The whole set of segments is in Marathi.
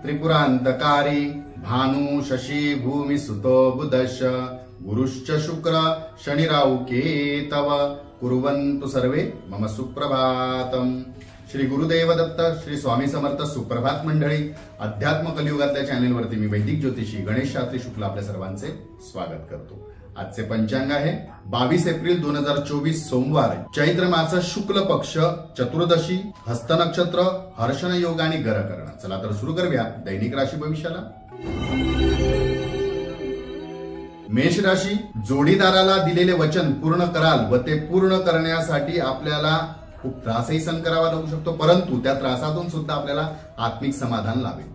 त्रिपुरांतकारी भानु शशी भूमि सुतो बुधश्च गुरुश्च शुक्र शनिराहु केतव कुर्वन्तु सर्वे मम सुप्रभातम। श्री गुरुदेव दत्त, श्री स्वामी समर्थ। सुप्रभात मंडळी, अध्यात्म कलियुगातल्या चॅनेलवरती मी वैदिक ज्योतिषी गणेश शास्त्री शुक्ल आपल्या सर्वांचे स्वागत करतो। आजचे पंचांग आहे 22 एप्रिल 2024 सोमवार, चैत्र मास शुक्ल पक्ष चतुर्दशी, हस्त नक्षत्र, हर्षण योग आणि गरकर्ण। चला तर सुरू करूया दैनिक राशी भविष्याला। मेष राशी, जोडीदाराला दिलेले वचन पूर्ण कराल व ते पूर्ण करण्यासाठी आपल्याला खूप त्रासही सहन करावा लागू शकतो, परंतु त्या त्रासातून सुद्धा आपल्याला आत्मिक समाधान लाभेल।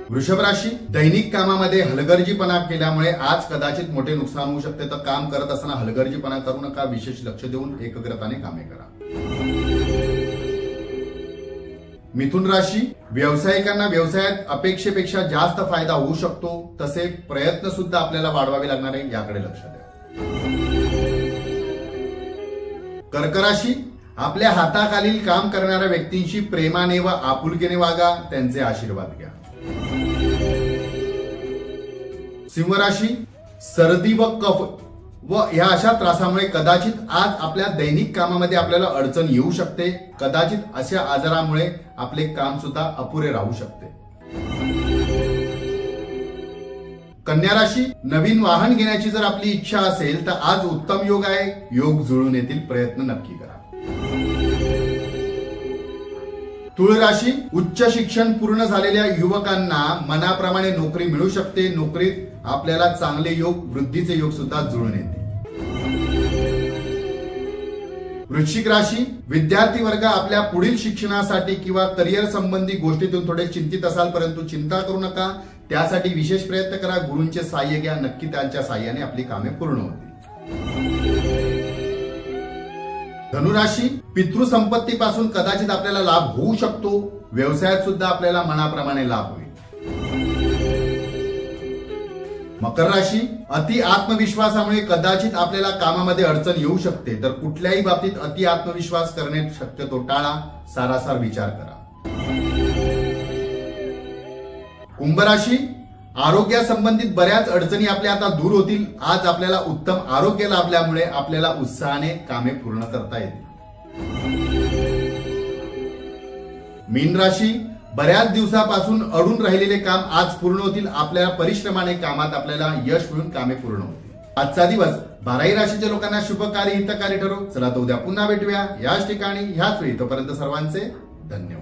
वृषभ राशी, दैनिक कामामध्ये हलगर्जीपणा केल्यामुळे आज कदाचित मोठे नुकसान होऊ शकते, तर काम करत असताना हलगर्जीपणा करू नका, विशेष लक्ष देऊन एकाग्रताने कामे करा। मिथुन राशी, व्यावसायिकांना व्यवसायात अपेक्षेपेक्षा जास्त फायदा होऊ शकतो, तसे प्रयत्न सुद्धा आपल्याला वाढवावे लागणार आहे, याकडे लक्ष द्या। कर्क राशी, आपल्या हाताखालील काम करणाऱ्या व्यक्तींशी प्रेमाने व आपुलकीने वागा, त्यांचे आशीर्वाद घ्या। सिंह राशी, सर्दी व कफ व या अशा त्रासामुळे कदाचित आज आपल्या दैनिक कामामध्ये आपल्याला अडचण येऊ शकते, कदाचित अशा आजारामुळे आपले काम सुद्धा अपुरे राहू शकते। कन्या राशी, नवीन वाहन घेण्याची जर आपली इच्छा असेल तर आज उत्तम योग आहे, योग जुळून येतील, प्रयत्न नक्की करा। तुळ राशी, उच्च शिक्षण पूर्ण झालेल्या युवकांना मनाप्रमाणे नोकरी मिळू शकते, नोकरीत आपल्याला चांगले योग, वृद्धीचे योग सुद्धा जुळून येते। वृश्चिक राशी, विद्यार्थी वर्ग आपल्या पुढील शिक्षणासाठी किंवा करिअर संबंधी गोष्टीतून थोडे चिंतित असाल, परंतु चिंता करू नका, त्यासाठी विशेष प्रयत्न करा, गुरूंचे सहाय्य घ्या, नक्की त्यांच्या सहाय्याने आपली कामे पूर्ण होतील। धनुराशी, पितृसंपत्तीपासून कदाचित आपल्याला लाभ होऊ शकतो, व्यवसायात सुद्धा आपल्याला मनाप्रमाणे लाभ होईल। मकर राशी, अति आत्मविश्वासामुळे कदाचित आपल्याला कामामध्ये अडचण येऊ शकते, तर कुठल्याही बाबतीत अति आत्मविश्वास करणे शक्यतो टाळा, सारासार विचार करा। कुंभ राशी, आरोग्यासंबंधित बऱ्याच अडचणी आपल्या आता दूर होतील, आज आपल्याला उत्तम आरोग्य लाभल्यामुळे आपल्याला उत्साहाने कामे पूर्ण करता येतील। मीन राशी, बऱ्याच दिवसापासून अडून राहिलेले काम आज पूर्ण होतील, आपल्या परिश्रमाने कामात आपल्याला यश मिळून कामे पूर्ण होतील। आजचा दिवस 12 राशीच्या लोकांना शुभकारी हितकारी ठरो। चला तर उद्या पुन्हा भेटूया याच ठिकाणी ह्याच वेळी, तोपर्यंत सर्वांचे धन्यवाद।